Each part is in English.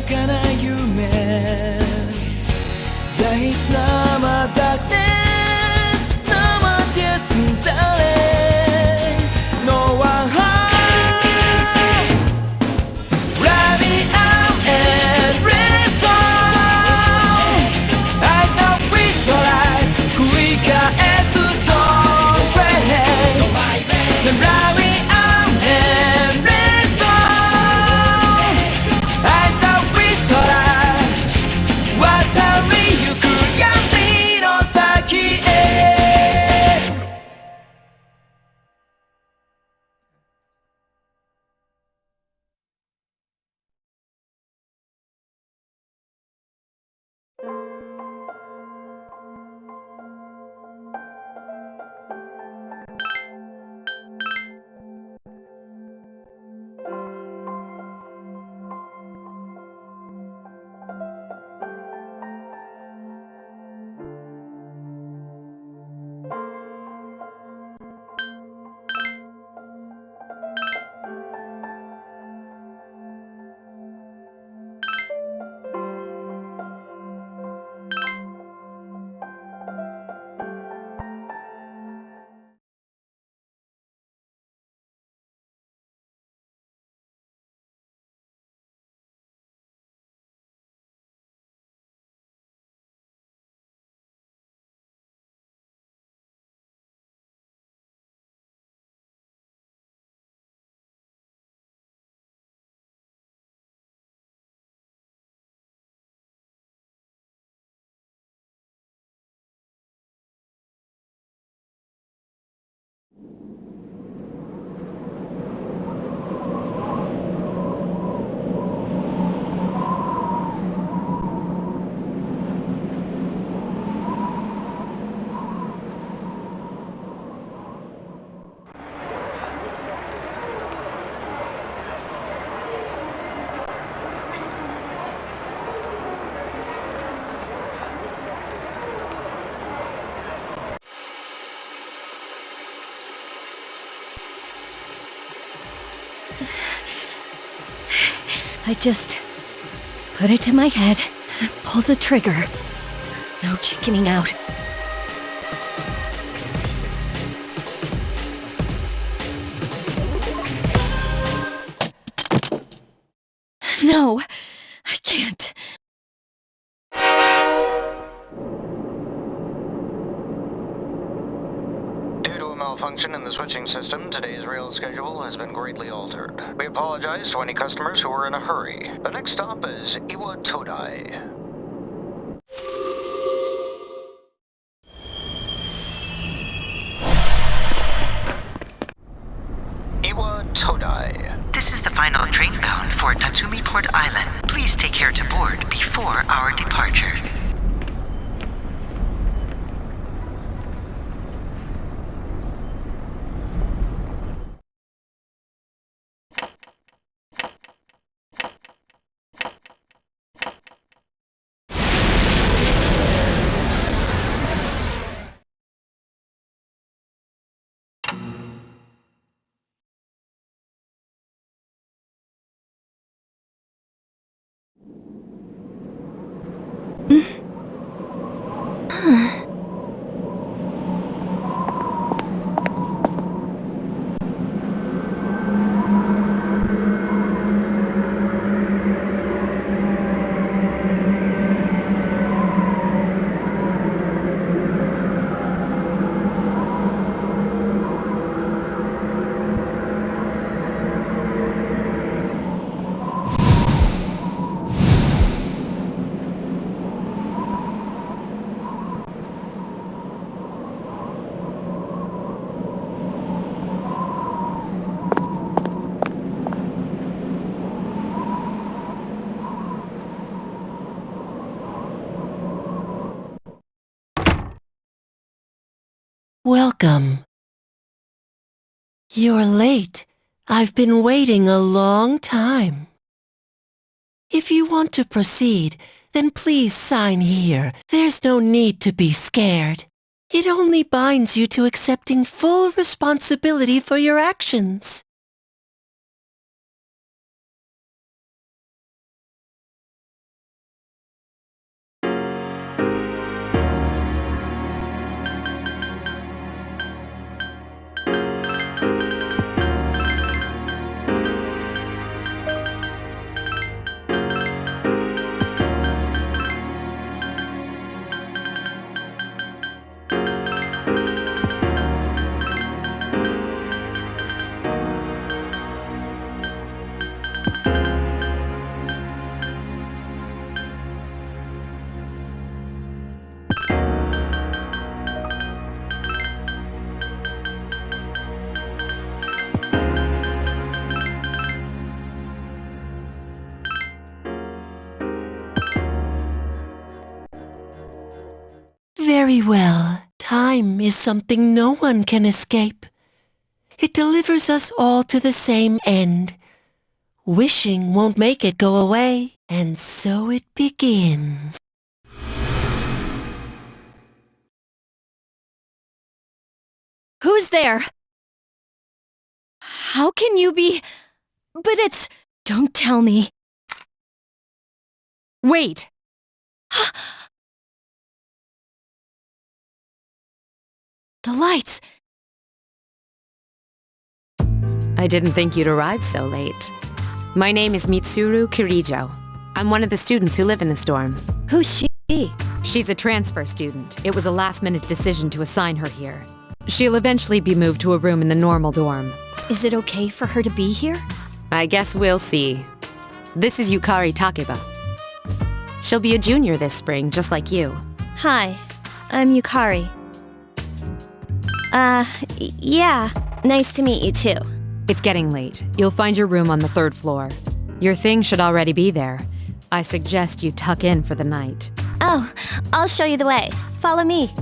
かな夢 There is no more darkness, no more tears in silence, no one home. Ride me out and rest on. I stop with the light, 繰り返す song play. Then ride me out and rest on. I stop with the light, 渡りゆく闇の先へ。I just put it to my head, pull the trigger. No chickening out. No, I can't. Due to a malfunction in the switching system, today's rail schedule has been greatly altered. We apologize to any customers who are in a hurry. The next stop is Iwa Todai. Iwa Todai. This is the final train bound for Tatsumi Port Island. Please take care to board before our departure. Welcome. You're late. I've been waiting a long time. If you want to proceed, then please sign here. There's no need to be scared. It only binds you to accepting full responsibility for your actions. Very well. Time is something no one can escape. It delivers us all to the same end. Wishing won't make it go away, and so it begins. Who's there? How can you be... But it's... Don't tell me. Wait! The lights! I didn't think you'd arrive so late. My name is Mitsuru Kirijo. I'm one of the students who live in the storm. Who's she? She's a transfer student. It was a last-minute decision to assign her here. She'll eventually be moved to a room in the normal dorm. Is it okay for her to be here? I guess we'll see. This is Yukari Takeba. She'll be a junior this spring, just like you. Hi, I'm Yukari. Yeah, nice to meet you too. It's getting late. You'll find your room on the 3rd floor. Your thing should already be there. I suggest you tuck in for the night. Oh, I'll show you the way. Follow me.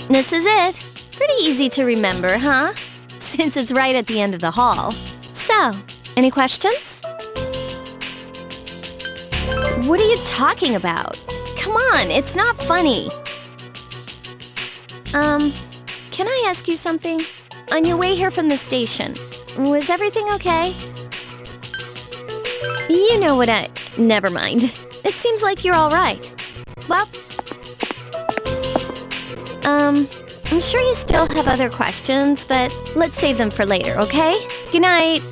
This is it. Pretty easy to remember, huh? Since it's right at the end of the hall. So, any questions? What are you talking about? Come on, it's not funny. Can I ask you something? On your way here from the station, was everything okay? You know what Never mind. It seems like you're all right. Well... I'm sure you still have other questions, but let's save them for later, okay? Good night.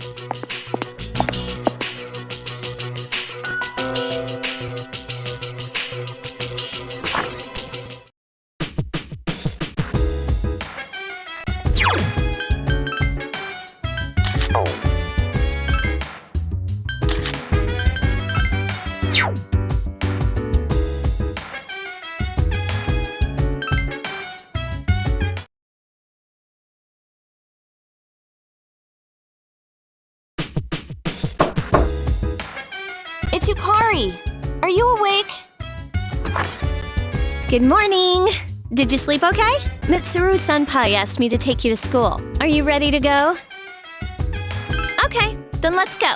It's Yukari! Are you awake? Good morning! Did you sleep okay? Mitsuru-senpai asked me to take you to school. Are you ready to go? Okay, then let's go.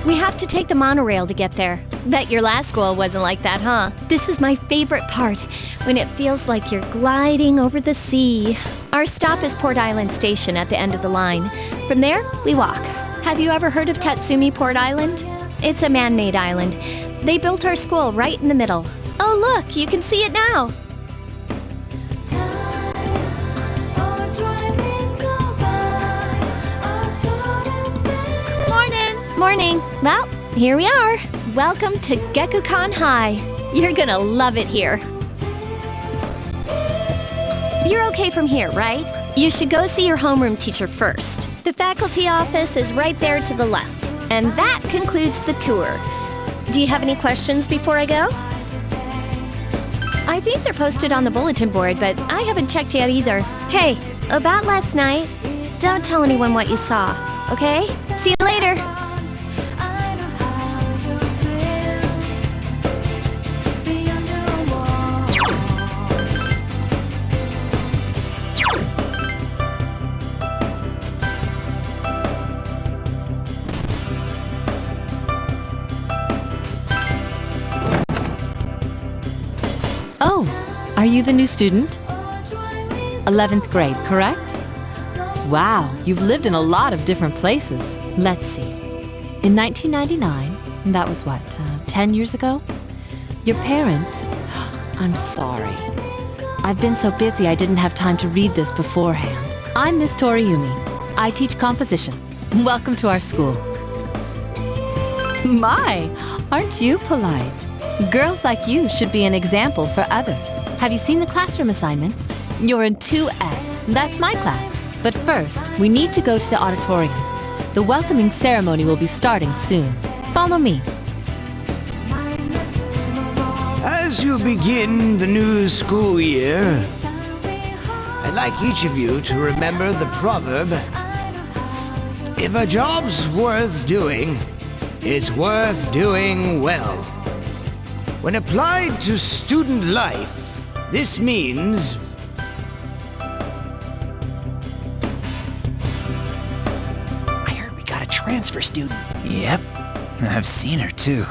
We have to take the monorail to get there. Bet your last school wasn't like that, huh? This is my favorite part, when it feels like you're gliding over the sea. Our stop is Port Island Station at the end of the line. From there, we walk. Have you ever heard of Tatsumi Port Island? It's a man-made island. They built our school right in the middle. Oh look, you can see it now! Morning. Well, here we are. Welcome to Gekukan High. You're gonna love it here. You're okay from here, right? You should go see your homeroom teacher first. The faculty office is right there to the left. And that concludes the tour. Do you have any questions before I go? I think they're posted on the bulletin board, but I haven't checked yet either. Hey, about last night, don't tell anyone what you saw, okay? See you later. Oh, are you the new student? 11th grade, correct? Wow, you've lived in a lot of different places. Let's see. In 1999, that was what, 10 years ago? Your parents... I'm sorry. I've been so busy I didn't have time to read this beforehand. I'm Miss Toriumi. I teach composition. Welcome to our school. My, aren't you polite? Girls like you should be an example for others. Have you seen the classroom assignments? You're in 2F. That's my class. But first, we need to go to the auditorium. The welcoming ceremony will be starting soon. Follow me. As you begin the new school year, I'd like each of you to remember the proverb, If a job's worth doing, it's worth doing well. When applied to student life, this means... I heard we got a transfer student. Yep, I've seen her too.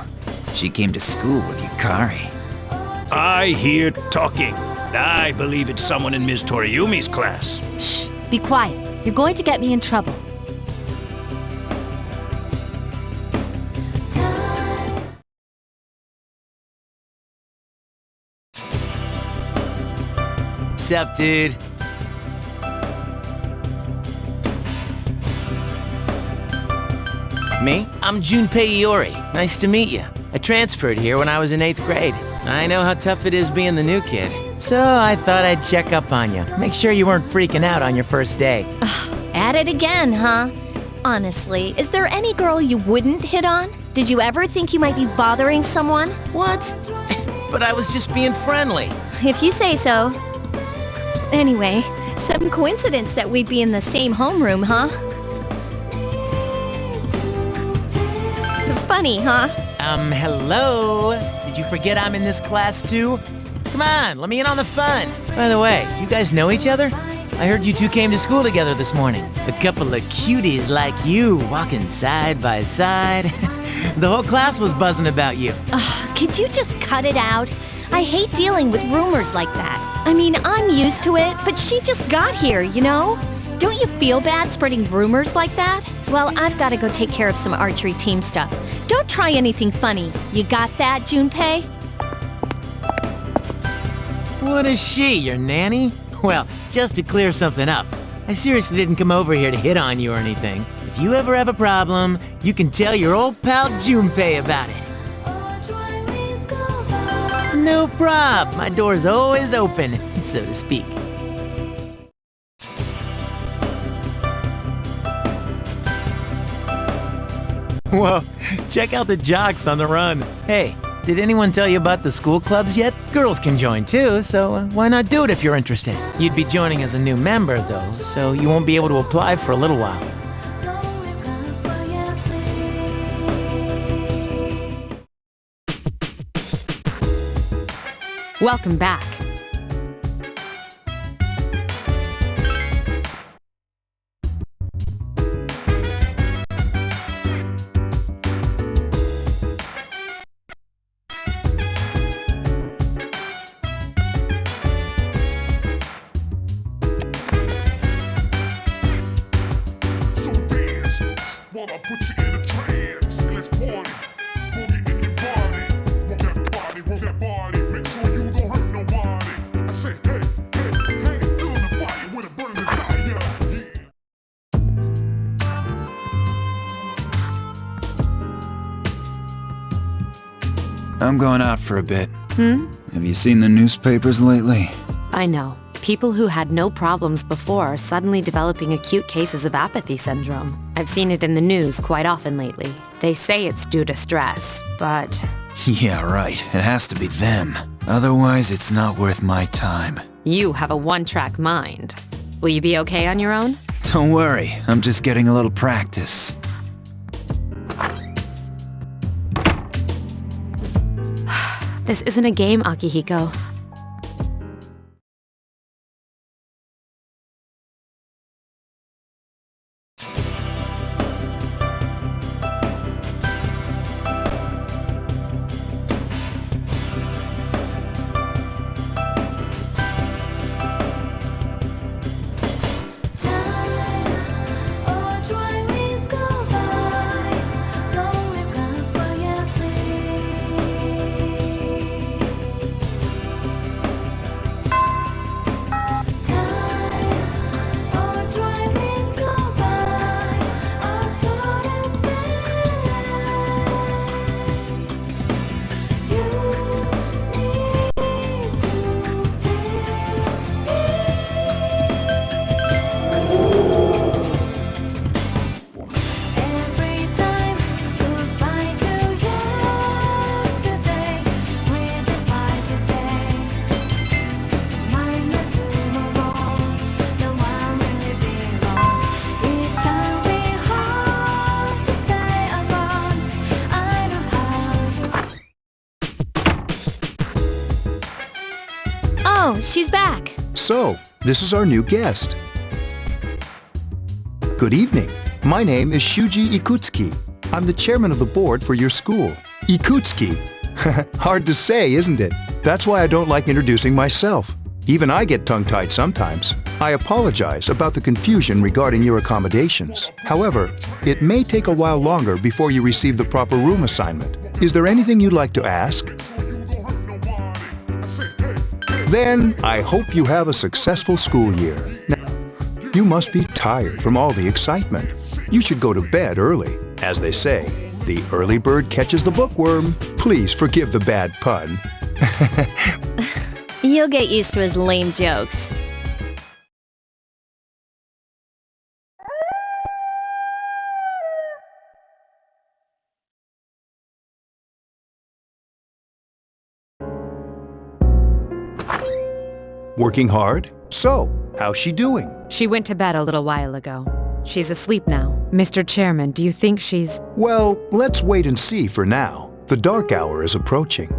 She came to school with Yukari. I hear talking. I believe it's someone in Ms. Toriumi's class. Shh, be quiet. You're going to get me in trouble. Sup, dude? Me? I'm Junpei Iori. Nice to meet you. I transferred here when I was in 8th grade. I know how tough it is being the new kid. So I thought I'd check up on you. Make sure you weren't freaking out on your first day. At it again, huh? Honestly, is there any girl you wouldn't hit on? Did you ever think you might be bothering someone? What? But I was just being friendly. If you say so. Anyway, some coincidence that we'd be in the same homeroom, huh? Funny, huh? Hello? Did you forget I'm in this class too? Come on, let me in on the fun. By the way, do you guys know each other? I heard you two came to school together this morning. A couple of cuties like you walking side by side. The whole class was buzzing about you. Could you just cut it out? I hate dealing with rumors like that. I mean, I'm used to it, but she just got here, you know? Don't you feel bad spreading rumors like that? Well, I've got to go take care of some archery team stuff. Don't try anything funny. You got that, Junpei? What is she, your nanny? Well, just to clear something up, I seriously didn't come over here to hit on you or anything. If you ever have a problem, you can tell your old pal Junpei about it. No prob. My door's always open, so to speak. Whoa, check out the jocks on the run. Hey, did anyone tell you about the school clubs yet? Girls can join too, so why not do it if you're interested? You'd be joining as a new member though, so you won't be able to apply for a little while. Welcome back. Wanna put you in a trance. Let's party. Boogie in your body. Rock that body, rock that body. Make sure you don't hurt nobody. I say, hey, hey, hey, fill the fire with a burning desire. Yeah. I'm going out for a bit. Have you seen the newspapers lately? I know. People who had no problems before are suddenly developing acute cases of apathy syndrome. I've seen it in the news quite often lately. They say it's due to stress, but... Yeah, right. It has to be them. Otherwise, it's not worth my time. You have a one-track mind. Will you be okay on your own? Don't worry, I'm just getting a little practice. This isn't a game, Akihiko. Oh, she's back. So, this is our new guest. Good evening. My name is Shuji Ikutsuki. I'm the chairman of the board for your school. Ikutsuki. Hard to say, isn't it? That's why I don't like introducing myself. Even I get tongue-tied sometimes. I apologize about the confusion regarding your accommodations. However, it may take a while longer before you receive the proper room assignment. Is there anything you'd like to ask? Then, I hope you have a successful school year. Now, you must be tired from all the excitement. You should go to bed early. As they say, the early bird catches the bookworm. Please forgive the bad pun. You'll get used to his lame jokes. Working hard? So, how's she doing? She went to bed a little while ago. She's asleep now. Mr. Chairman, do you think she's... Well, let's wait and see for now. The dark hour is approaching.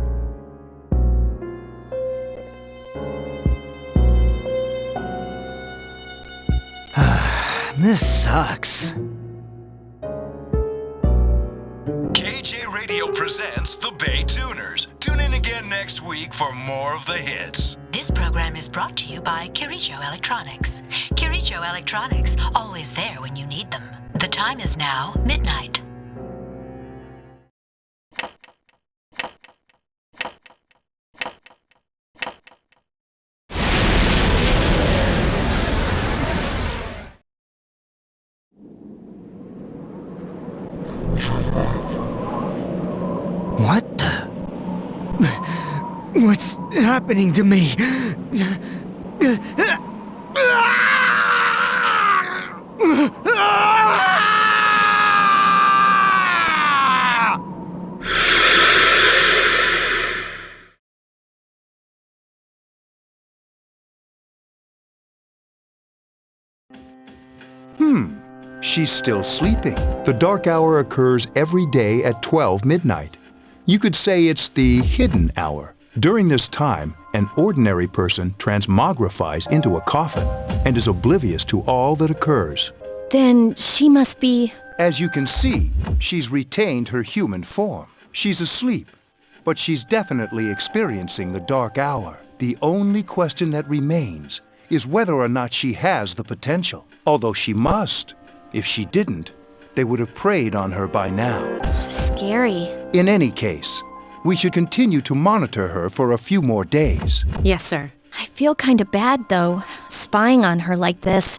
This sucks. KJ Radio presents the Bay Tuners. Tune in again next week for more of the hits. This program is brought to you by Kirijo Electronics. Kirijo Electronics, always there when you need them. The time is now midnight. What the? What's happening to me? She's still sleeping. The dark hour occurs every day at 12 midnight. You could say it's the hidden hour. During this time, an ordinary person transmogrifies into a coffin and is oblivious to all that occurs. Then she must be... As you can see, she's retained her human form. She's asleep, but she's definitely experiencing the dark hour. The only question that remains is whether or not she has the potential, although she must. If she didn't, they would have preyed on her by now. Scary. In any case, we should continue to monitor her for a few more days. Yes, sir. I feel kinda bad, though, spying on her like this.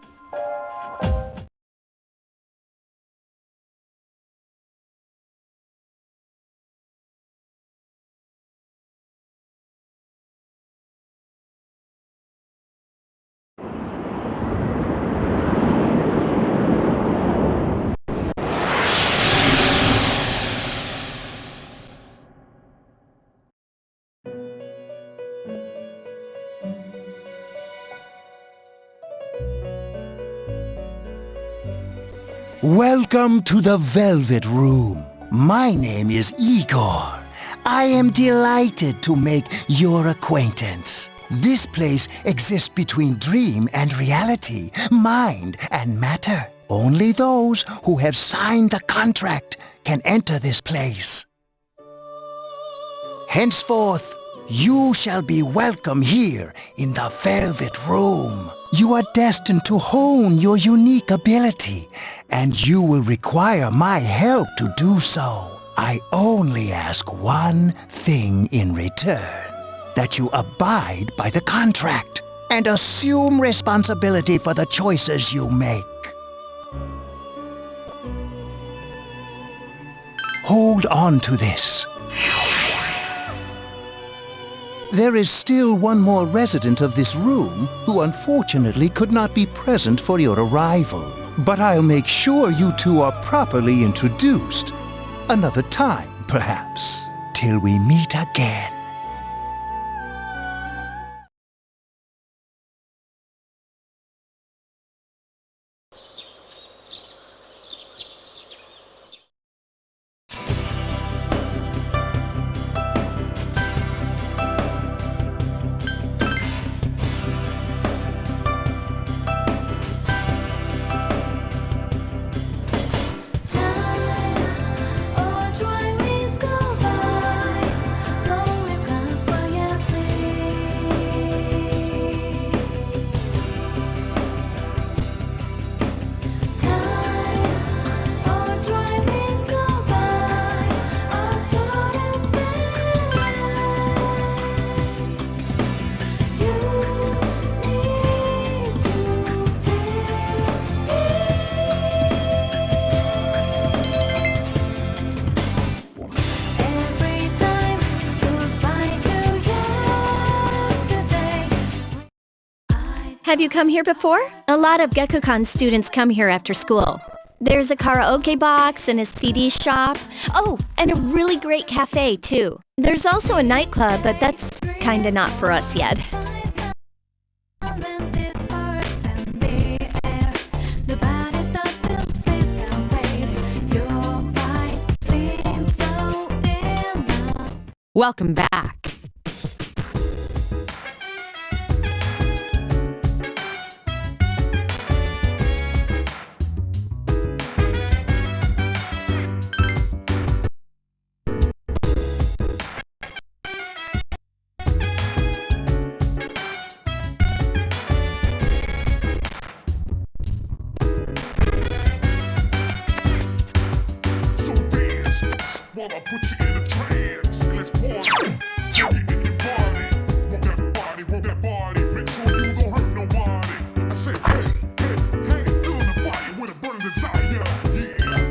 Welcome to the Velvet Room. My name is Igor. I am delighted to make your acquaintance. This place exists between dream and reality, mind and matter. Only those who have signed the contract can enter this place. Henceforth, you shall be welcome here in the Velvet Room. You are destined to hone your unique ability, and you will require my help to do so. I only ask one thing in return, that you abide by the contract and assume responsibility for the choices you make. Hold on to this. There is still one more resident of this room who unfortunately could not be present for your arrival. But I'll make sure you two are properly introduced. Another time, perhaps, till we meet again. Have you come here before? A lot of Gekkokan students come here after school. There's a karaoke box and a CD shop. Oh, and a really great cafe, too. There's also a nightclub, but that's kinda not for us yet. Welcome back. So dance, wanna put you in a trance. Let's party. Boogie in your body. Work that body. Make sure you don't hurt nobody. I said, hey, feeling the fire with a burning desire. Yeah.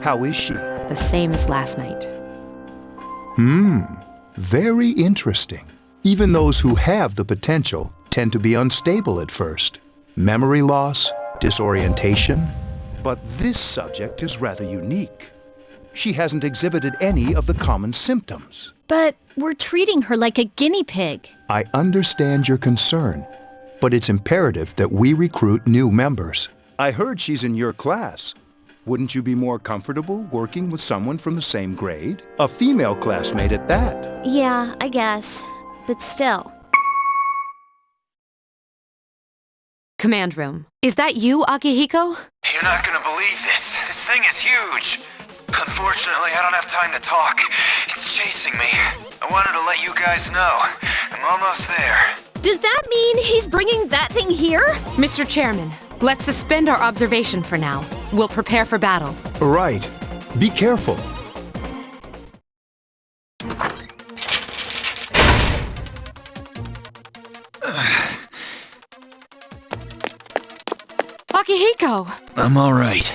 How is she? The same as last night. Very interesting. Even those who have the potential tend to be unstable at first. Memory loss, disorientation. But this subject is rather unique. She hasn't exhibited any of the common symptoms. But we're treating her like a guinea pig. I understand your concern, but it's imperative that we recruit new members. I heard she's in your class. Wouldn't you be more comfortable working with someone from the same grade? A female classmate at that. Yeah, I guess. But still. Command room. Is that you, Akihiko? You're not gonna believe this. This thing is huge. Unfortunately, I don't have time to talk. It's chasing me. I wanted to let you guys know. I'm almost there. Does that mean he's bringing that thing here? Mr. Chairman, let's suspend our observation for now. We'll prepare for battle. Right. Be careful. Akihiko! I'm alright.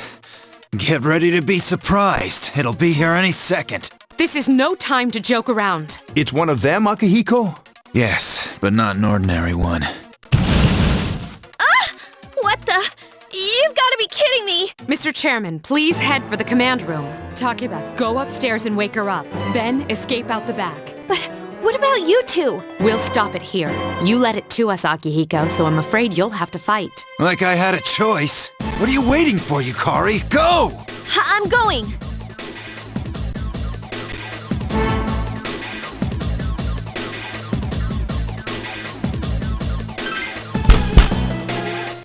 Get ready to be surprised. It'll be here any second. This is no time to joke around. It's one of them, Akihiko? Yes, but not an ordinary one. What the? You've got to be kidding me! Mr. Chairman, please head for the command room. Takeba, go upstairs and wake her up. Then escape out the back. But what about you two? We'll stop it here. You led it to us, Akihiko, so I'm afraid you'll have to fight. Like I had a choice. What are you waiting for, Yukari? Go! I'm going!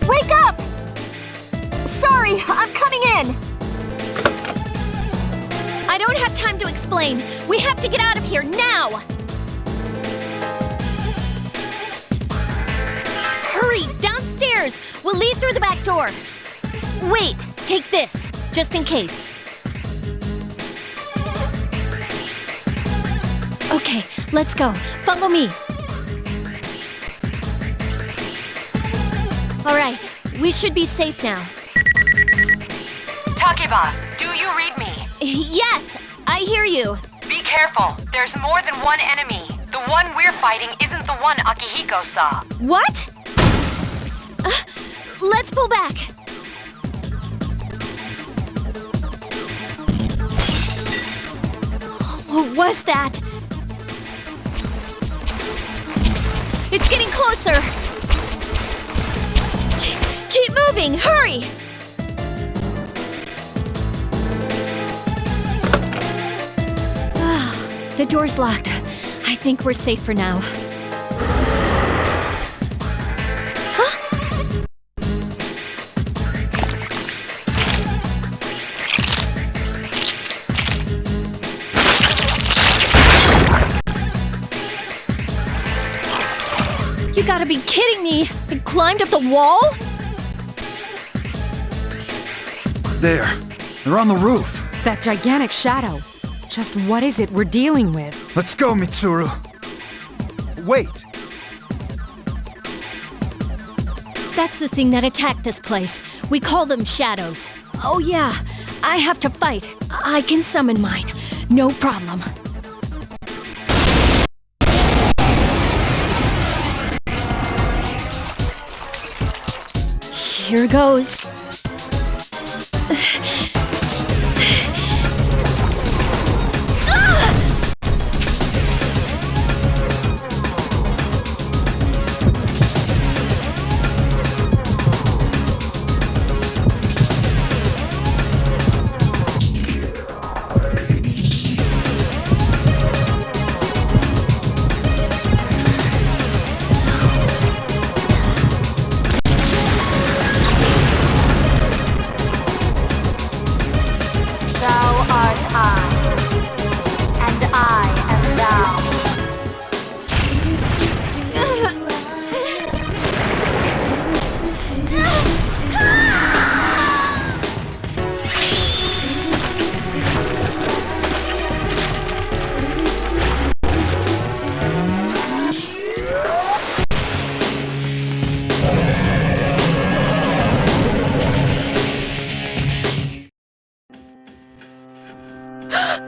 Wake up! Sorry, I'm coming in! I don't have time to explain. We have to get out of here now! Hurry, downstairs! We'll leave through the back door. Wait, take this, just in case. Okay, let's go. Follow me. All right, we should be safe now. Takeba, do you read me? Yes, I hear you. Be careful. There's more than one enemy. The one we're fighting isn't the one Akihiko saw. What? Let's pull back. What was that? It's getting closer. Keep moving, hurry! The door's locked. I think we're safe for now. You gotta be kidding me! It climbed up the wall? There. They're on the roof. That gigantic shadow. Just what is it we're dealing with? Let's go, Mitsuru. Wait. That's the thing that attacked this place. We call them shadows. Oh yeah, I have to fight. I can summon mine. No problem. Here goes.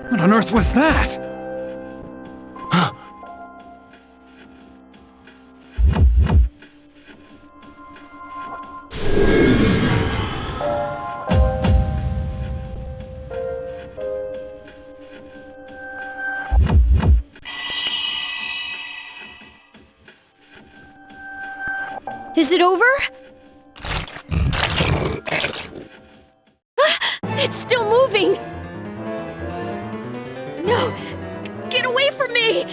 What on earth was that? Is it over? It's still moving! No! Get away from me!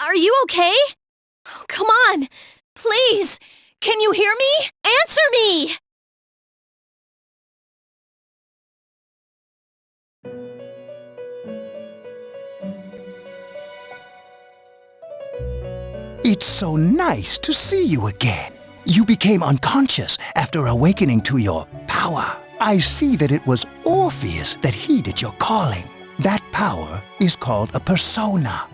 Are you okay? Oh, come on! Please! Can you hear me? Answer me! It's so nice to see you again. You became unconscious after awakening to your power. I see that it was Orpheus that heeded your calling. That power is called a persona.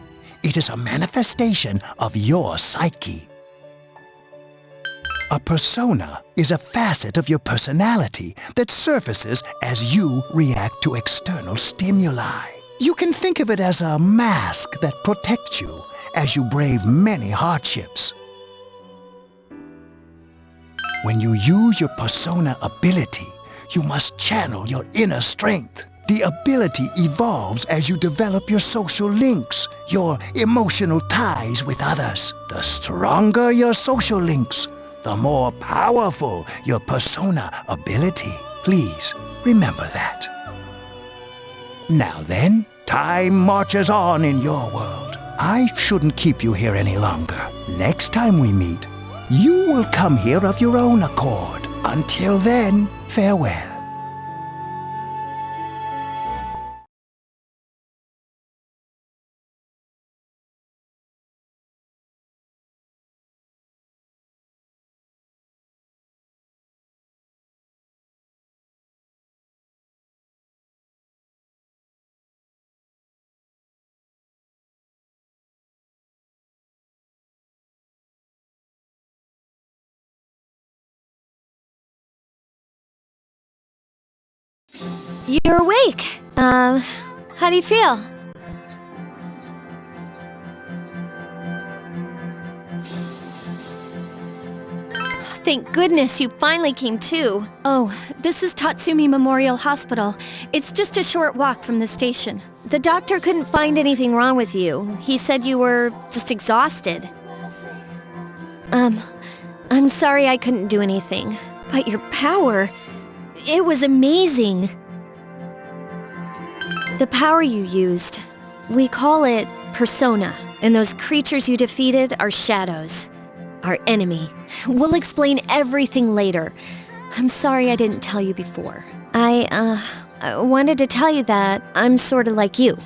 It is a manifestation of your psyche. A persona is a facet of your personality that surfaces as you react to external stimuli. You can think of it as a mask that protects you as you brave many hardships. When you use your persona ability, you must channel your inner strength. The ability evolves as you develop your social links, your emotional ties with others. The stronger your social links, the more powerful your persona ability. Please remember that. Now then, time marches on in your world. I shouldn't keep you here any longer. Next time we meet, you will come here of your own accord. Until then, farewell. You're awake! How do you feel? Thank goodness you finally came to. Oh, this is Tatsumi Memorial Hospital. It's just a short walk from the station. The doctor couldn't find anything wrong with you. He said you were just exhausted. I'm sorry I couldn't do anything. But your power, it was amazing. The power you used, we call it persona. And those creatures you defeated are shadows. Our enemy. We'll explain everything later. I'm sorry I didn't tell you before. I wanted to tell you that I'm sort of like you.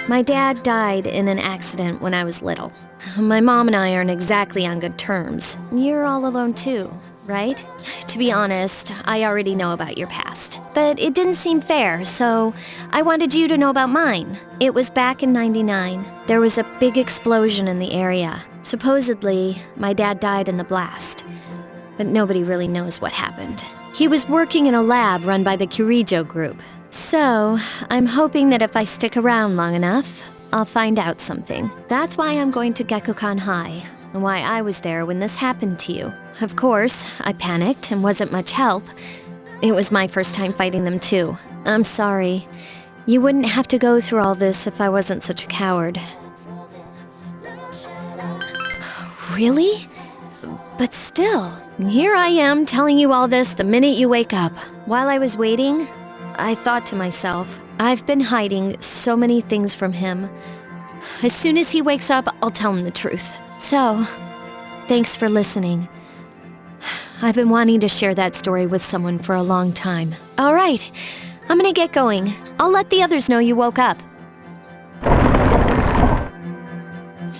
My dad died in an accident when I was little. My mom and I aren't exactly on good terms. You're all alone too, right? To be honest, I already know about your past. But it didn't seem fair, so I wanted you to know about mine. It was back in '99. There was a big explosion in the area. Supposedly, my dad died in the blast. But nobody really knows what happened. He was working in a lab run by the Kirijo group. So, I'm hoping that if I stick around long enough, I'll find out something. That's why I'm going to Gekukan High, and why I was there when this happened to you. Of course, I panicked and wasn't much help. It was my first time fighting them too. I'm sorry. You wouldn't have to go through all this if I wasn't such a coward. Really? But still, here I am telling you all this the minute you wake up. While I was waiting, I thought to myself, I've been hiding so many things from him. As soon as he wakes up, I'll tell him the truth. So, thanks for listening. I've been wanting to share that story with someone for a long time. All right, I'm gonna get going. I'll let the others know you woke up.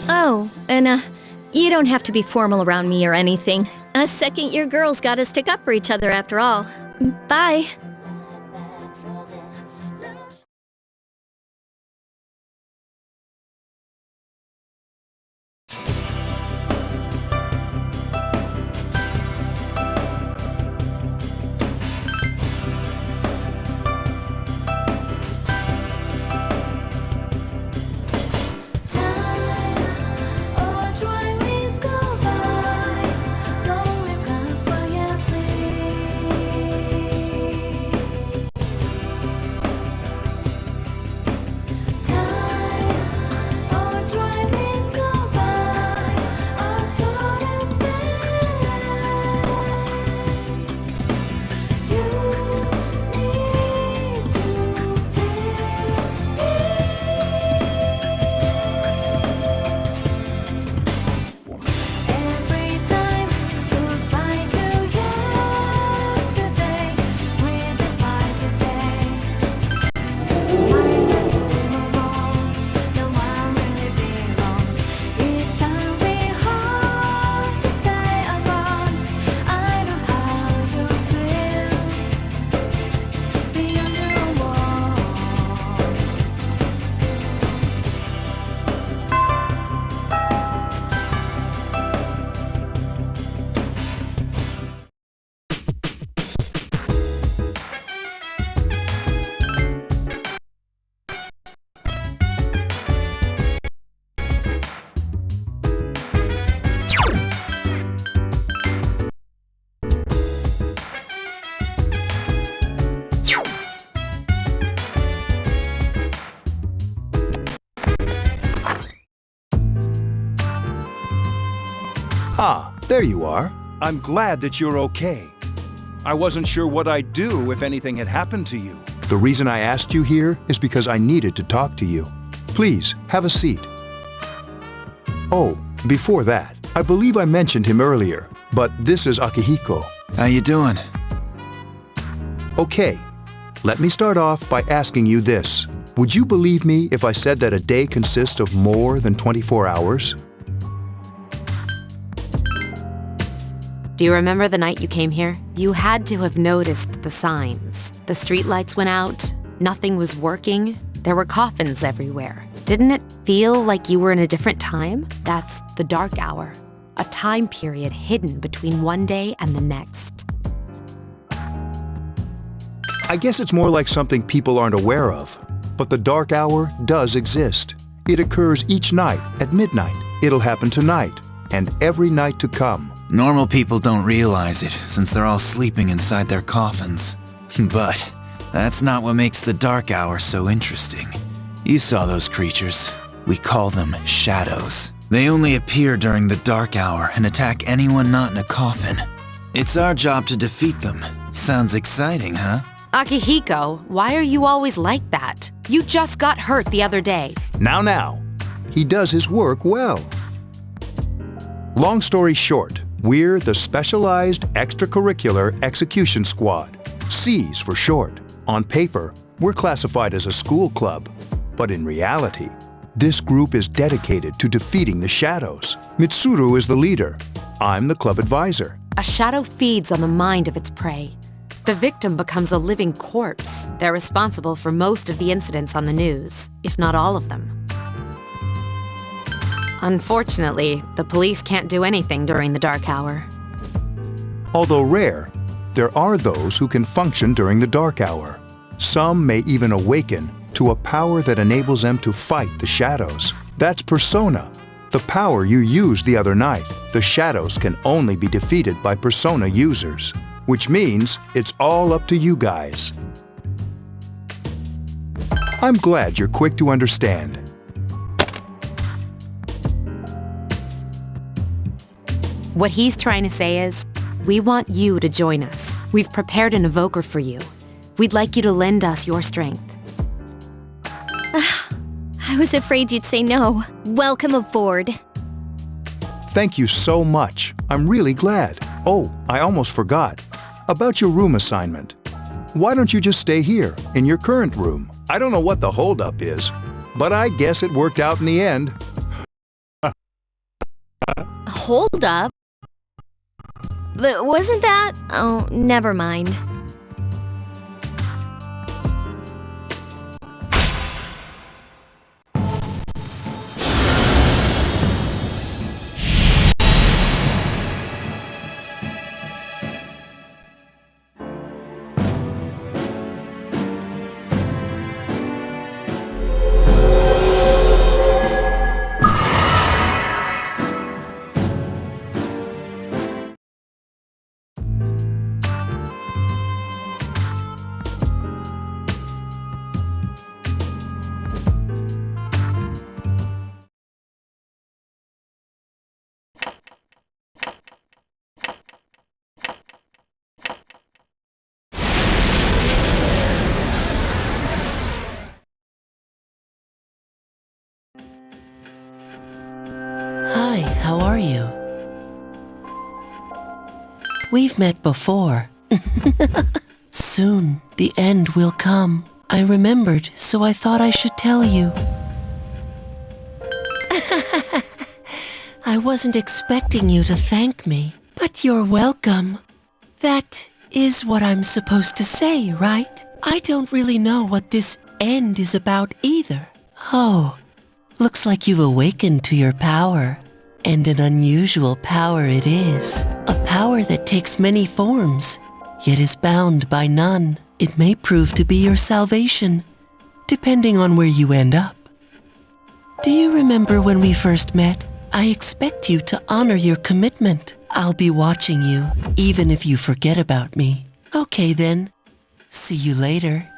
Oh, and you don't have to be formal around me or anything. Us second-year girls gotta stick up for each other after all. Bye. Ah, there you are. I'm glad that you're okay. I wasn't sure what I'd do if anything had happened to you. The reason I asked you here is because I needed to talk to you. Please, have a seat. Oh, before that, I believe I mentioned him earlier, but this is Akihiko. How you doing? Okay, let me start off by asking you this. Would you believe me if I said that a day consists of more than 24 hours? Do you remember the night you came here? You had to have noticed the signs. The streetlights went out, nothing was working, there were coffins everywhere. Didn't it feel like you were in a different time? That's the dark hour, a time period hidden between one day and the next. I I guess it's more like something people aren't aware of. But the dark hour does exist. It occurs each night at midnight. It'll happen tonight and every night to come. Normal people don't realize it, since they're all sleeping inside their coffins. But that's not what makes the dark hour so interesting. You saw those creatures. We call them shadows. They only appear during the dark hour and attack anyone not in a coffin. It's our job to defeat them. Sounds exciting, huh? Akihiko, why are you always like that? You just got hurt the other day. Now. He does his work well. Long story short, we're the Specialized Extracurricular Execution Squad, SEAS for short. On paper, we're classified as a school club, but in reality, this group is dedicated to defeating the shadows. Mitsuru is the leader. I'm the club advisor. A shadow feeds on the mind of its prey. The victim becomes a living corpse. They're responsible for most of the incidents on the news, if not all of them. Unfortunately, the police can't do anything during the dark hour. Although rare, there are those who can function during the dark hour. Some may even awaken to a power that enables them to fight the shadows. That's Persona, the power you used the other night. The shadows can only be defeated by Persona users, which means it's all up to you guys. I'm glad you're quick to understand. What he's trying to say is, we want you to join us. We've prepared an evoker for you. We'd like you to lend us your strength. I was afraid you'd say no. Welcome aboard. Thank you so much. I'm really glad. Oh, I almost forgot. About your room assignment. Why don't you just stay here, in your current room? I don't know what the holdup is, but I guess it worked out in the end. Hold up? But wasn't that? Oh, never mind. Hi, how are you? We've met before. Soon, the end will come. I remembered, so I thought I should tell you. I wasn't expecting you to thank me, but you're welcome. That is what I'm supposed to say, right? I don't really know what this end is about either. Oh, looks like you've awakened to your power. And an unusual power it is. A power that takes many forms, yet is bound by none. It may prove to be your salvation, depending on where you end up. Do you remember when we first met? I expect you to honor your commitment. I'll be watching you, even if you forget about me. Okay then. See you later.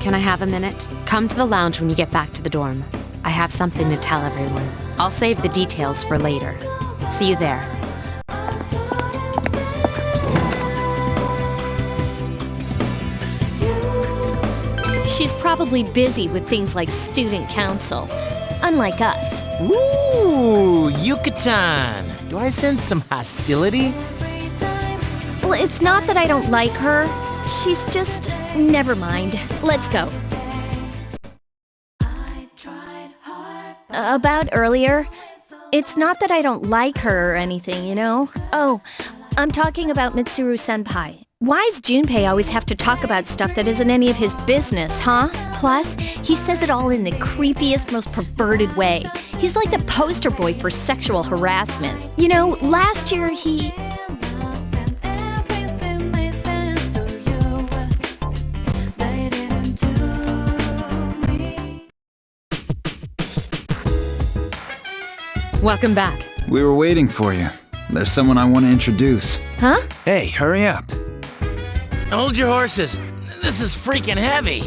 Can I have a minute? Come to the lounge when you get back to the dorm. I have something to tell everyone. I'll save the details for later. See you there. She's probably busy with things like student council, unlike us. Ooh, Yucatan! Do I sense some hostility? Well, it's not that I don't like her. She's just... Never mind. Let's go. About earlier, it's not that I don't like her or anything, you know? Oh, I'm talking about Mitsuru-senpai. Why's Junpei always have to talk about stuff that isn't any of his business, huh? Plus, he says it all in the creepiest, most perverted way. He's like the poster boy for sexual harassment. You know, last year he... Welcome back. We were waiting for you. There's someone I want to introduce. Huh? Hey, hurry up. Hold your horses. This is freaking heavy.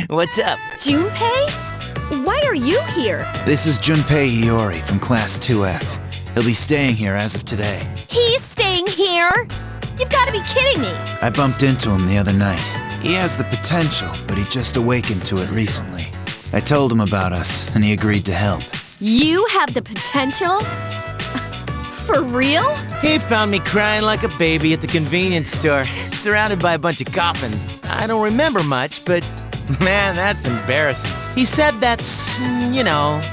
What's up? Junpei? Why are you here? This is Junpei Iori from Class 2F. He'll be staying here as of today. He's staying here? You've got to be kidding me. I bumped into him the other night. He has the potential, but he just awakened to it recently. I told him about us, and he agreed to help. You have the potential? For real? He found me crying like a baby at the convenience store, surrounded by a bunch of coffins. I don't remember much, but man, that's embarrassing. He said that's,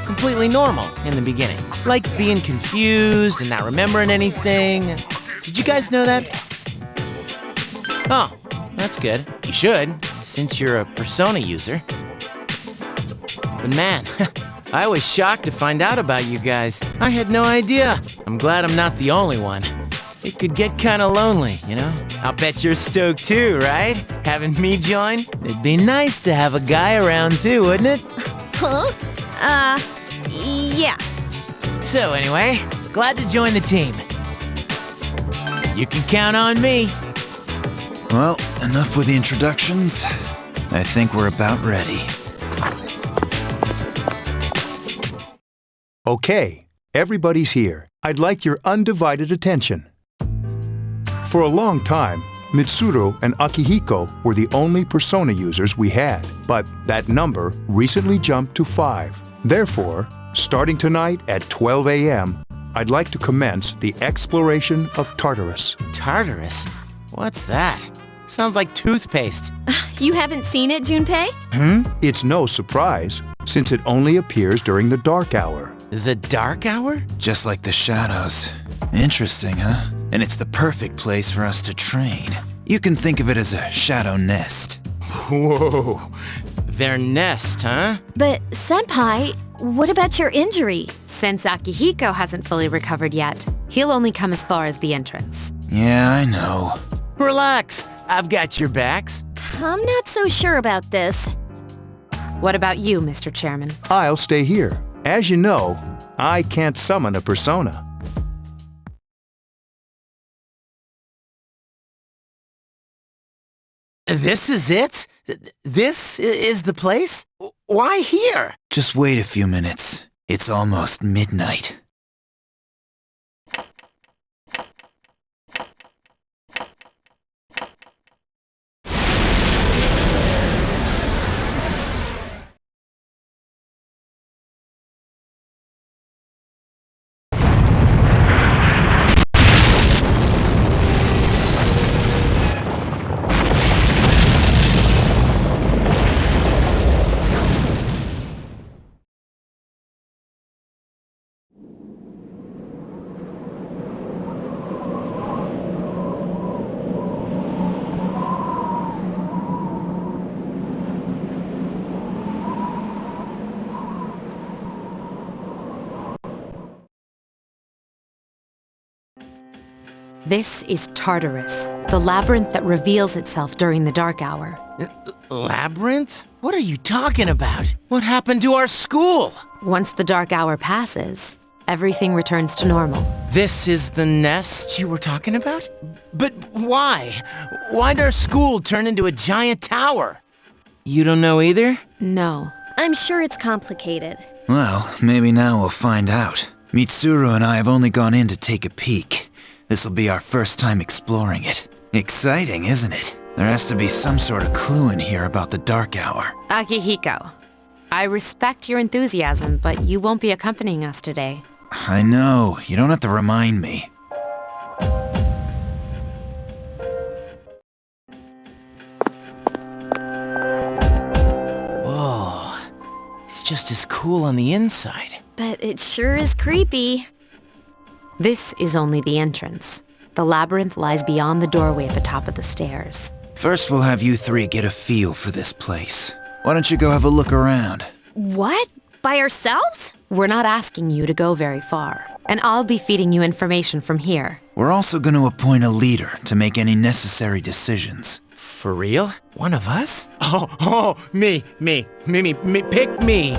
completely normal in the beginning. Like being confused and not remembering anything. Did you guys know that? Oh, that's good. You should, since you're a Persona user. But man, I was shocked to find out about you guys. I had no idea. I'm glad I'm not the only one. It could get kinda lonely, you know? I'll bet you're stoked too, right? Having me join? It'd be nice to have a guy around too, wouldn't it? Huh? Yeah. So anyway, glad to join the team. You can count on me. Well, enough with the introductions. I think we're about ready. Okay, everybody's here. I'd like your undivided attention. For a long time, Mitsuru and Akihiko were the only Persona users we had, but that number recently jumped to 5. Therefore, starting tonight at 12 a.m., I'd like to commence the exploration of Tartarus. Tartarus? What's that? Sounds like toothpaste. You haven't seen it, Junpei? It's no surprise, since it only appears during the dark hour. The dark hour? Just like the shadows. Interesting, huh? And it's the perfect place for us to train. You can think of it as a shadow nest. Whoa. Their nest, huh? But, Senpai, what about your injury? Since Akihiko hasn't fully recovered yet, he'll only come as far as the entrance. Yeah, I know. Relax. I've got your backs. I'm not so sure about this. What about you, Mr. Chairman? I'll stay here. As you know, I can't summon a Persona. This is it? This is the place? Why here? Just wait a few minutes. It's almost midnight. This is Tartarus, the labyrinth that reveals itself during the dark hour. Labyrinth? What are you talking about? What happened to our school? Once the dark hour passes, everything returns to normal. This is the nest you were talking about? But why? Why'd our school turn into a giant tower? You don't know either? No. I'm sure it's complicated. Well, maybe now we'll find out. Mitsuru and I have only gone in to take a peek. This'll be our first time exploring it. Exciting, isn't it? There has to be some sort of clue in here about the dark hour. Akihiko, I respect your enthusiasm, but you won't be accompanying us today. I know. You don't have to remind me. Whoa. It's just as cool on the inside. But it sure is creepy. This is only the entrance. The labyrinth lies beyond the doorway at the top of the stairs. First, we'll have you three get a feel for this place. Why don't you go have a look around? What? By ourselves? We're not asking you to go very far, and I'll be feeding you information from here. We're also going to appoint a leader to make any necessary decisions. For real? One of us? Oh, me, pick me.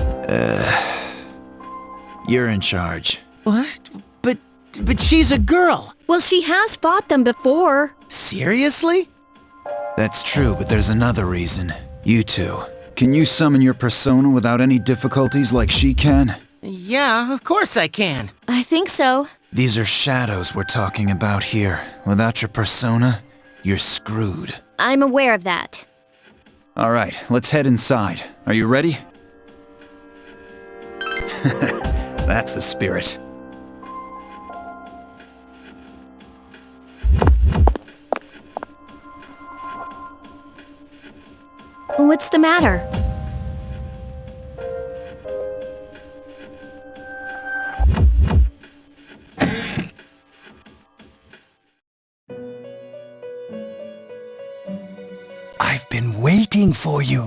You're in charge. What? But she's a girl. Well, she has fought them before. Seriously? That's true, but there's another reason. You two. Can you summon your persona without any difficulties like she can? Yeah, of course I can. I think so. These are shadows we're talking about here. Without your persona, you're screwed. I'm aware of that. All right, let's head inside. Are you ready? That's the spirit. What's the matter? I've been waiting for you.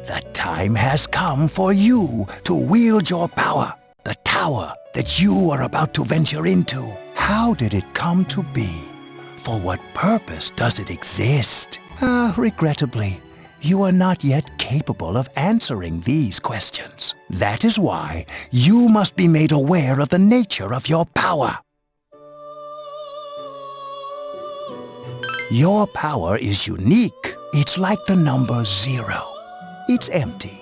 The time has come for you to wield your power. The tower that you are about to venture into. How did it come to be? For what purpose does it exist? Regrettably, you are not yet capable of answering these questions. That is why you must be made aware of the nature of your power. Your power is unique. It's like the number 0. It's empty,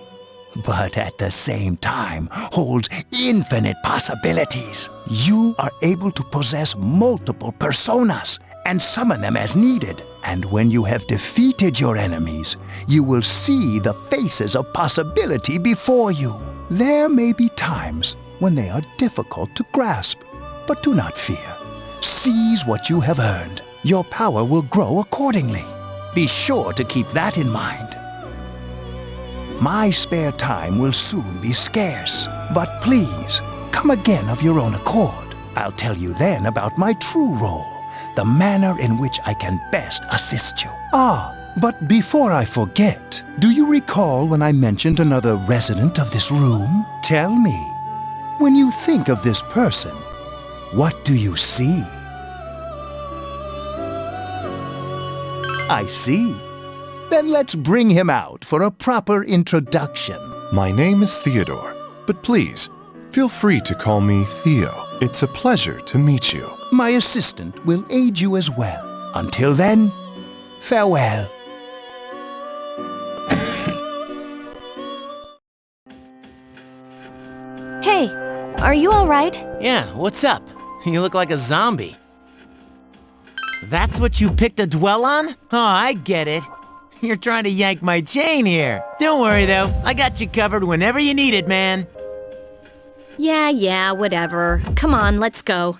but at the same time holds infinite possibilities. You are able to possess multiple personas and summon them as needed. And when you have defeated your enemies, you will see the faces of possibility before you. There may be times when they are difficult to grasp, but do not fear. Seize what you have earned. Your power will grow accordingly. Be sure to keep that in mind. My spare time will soon be scarce, but please, come again of your own accord. I'll tell you then about my true role, the manner in which I can best assist you. But before I forget, do you recall when I mentioned another resident of this room? Tell me, when you think of this person, what do you see? I see. Then let's bring him out for a proper introduction. My name is Theodore, but please, feel free to call me Theo. It's a pleasure to meet you. My assistant will aid you as well. Until then, farewell. Hey, are you all right? Yeah, what's up? You look like a zombie. That's what you picked to dwell on? Oh, I get it. You're trying to yank my chain here. Don't worry, though. I got you covered whenever you need it, man. Yeah, whatever. Come on, let's go.